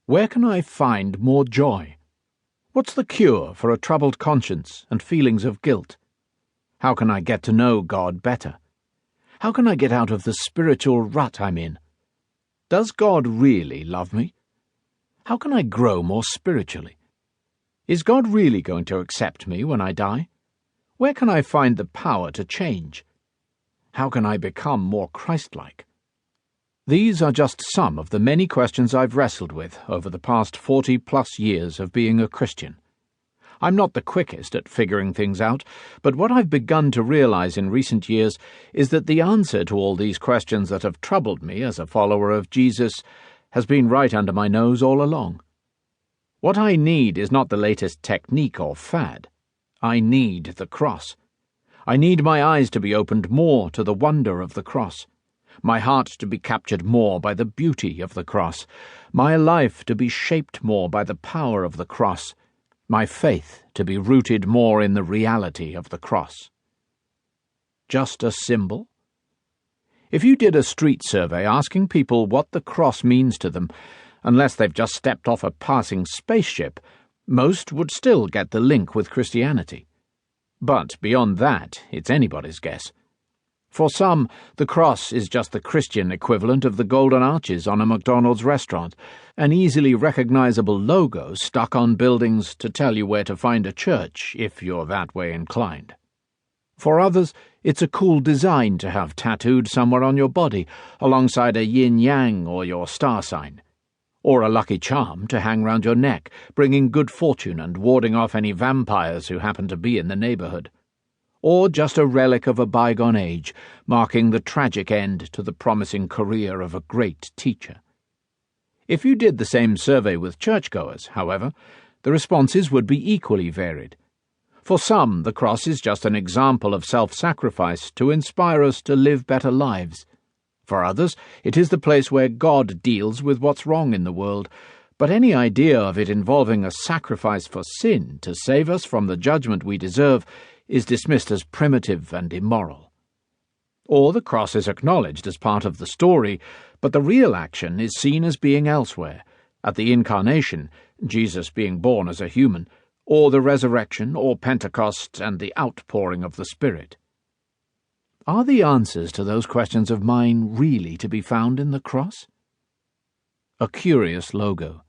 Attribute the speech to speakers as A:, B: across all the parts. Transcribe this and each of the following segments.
A: Where can I find more joy? What's the cure for a troubled conscience and feelings of guilt? How can I get to know God better? How can I get out of the spiritual rut I'm in? Does God really love me? How can I grow more spiritually? Is God really going to accept me when I die? Where can I find the power to change? How can I become more Christ-like? These are just some of the many questions I've wrestled with over the past 40-plus years of being a Christian. I'm not the quickest at figuring things out, but what I've begun to realize in recent years is that the answer to all these questions that have troubled me as a follower of Jesus has been right under my nose all along. What I need is not the latest technique or fad. I need the cross. I need my eyes to be opened more to the wonder of the cross, my heart to be captured more by the beauty of the cross, my life to be shaped more by the power of the cross, my faith to be rooted more in the reality of the cross. Just a symbol? If you did a street survey asking people what the cross means to them, unless they've just stepped off a passing spaceship, most would still get the link with Christianity. But beyond that, it's anybody's guess. For some, the cross is just the Christian equivalent of the golden arches on a McDonald's restaurant, an easily recognizable logo stuck on buildings to tell you where to find a church if you're that way inclined. For others, it's a cool design to have tattooed somewhere on your body, alongside a yin-yang or your star sign, or a lucky charm to hang round your neck, bringing good fortune and warding off any vampires who happen to be in the neighborhood. Or just a relic of a bygone age, marking the tragic end to the promising career of a great teacher. If you did the same survey with churchgoers, however, the responses would be equally varied. For some, the cross is just an example of self-sacrifice to inspire us to live better lives. For others, it is the place where God deals with what's wrong in the world, but any idea of it involving a sacrifice for sin to save us from the judgment we deserve is dismissed as primitive and immoral. Or the cross is acknowledged as part of the story, but the real action is seen as being elsewhere, at the Incarnation, Jesus being born as a human, or the resurrection, or Pentecost and the outpouring of the Spirit. Are the answers to those questions of mine really to be found in the cross? A curious logo.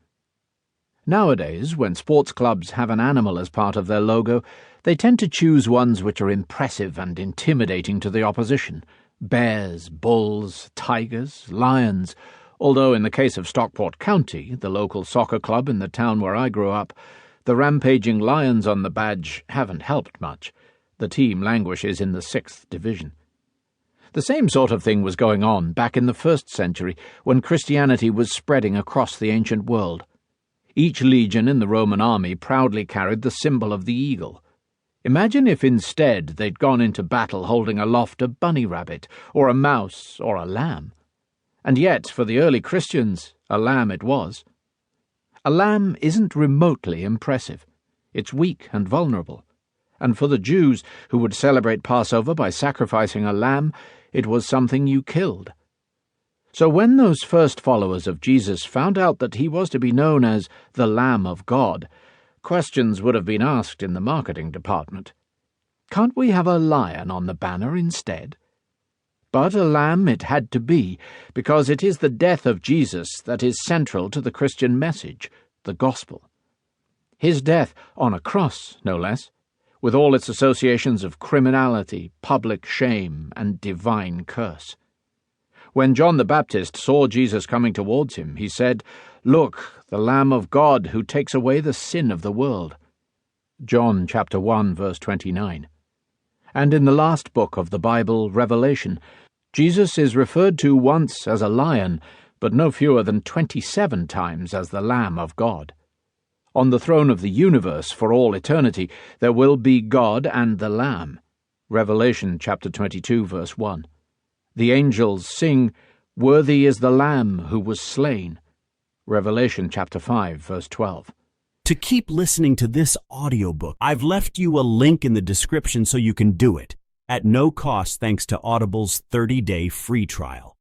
A: Nowadays, when sports clubs have an animal as part of their logo, they tend to choose ones which are impressive and intimidating to the opposition: bears, bulls, tigers, lions, although in the case of Stockport County, the local soccer club in the town where I grew up, the rampaging lions on the badge haven't helped much. The team languishes in the 6th division. The same sort of thing was going on back in the 1st century when Christianity was spreading across the ancient world. Each legion in the Roman army proudly carried the symbol of the eagle. Imagine if instead they'd gone into battle holding aloft a bunny rabbit, or a mouse, or a lamb. And yet, for the early Christians, a lamb it was. A lamb isn't remotely impressive. It's weak and vulnerable. And for the Jews, who would celebrate Passover by sacrificing a lamb, it was something you killed. So when those first followers of Jesus found out that he was to be known as the Lamb of God, questions would have been asked in the marketing department. Can't we have a lion on the banner instead? But a lamb it had to be, because it is the death of Jesus that is central to the Christian message, the gospel. His death on a cross, no less, with all its associations of criminality, public shame, and divine curse. When John the Baptist saw Jesus coming towards him, he said, "Look, the Lamb of God who takes away the sin of the world." John chapter 1, verse 29. And in the last book of the Bible, Revelation, Jesus is referred to once as a lion, but no fewer than 27 times as the Lamb of God. On the throne of the universe for all eternity, there will be God and the Lamb. Revelation chapter 22, verse 1. The angels sing, "Worthy is the Lamb who was slain." Revelation chapter 5, verse 12.
B: To keep listening to this audiobook, I've left you a link in the description so you can do it, at no cost thanks to Audible's 30-day free trial.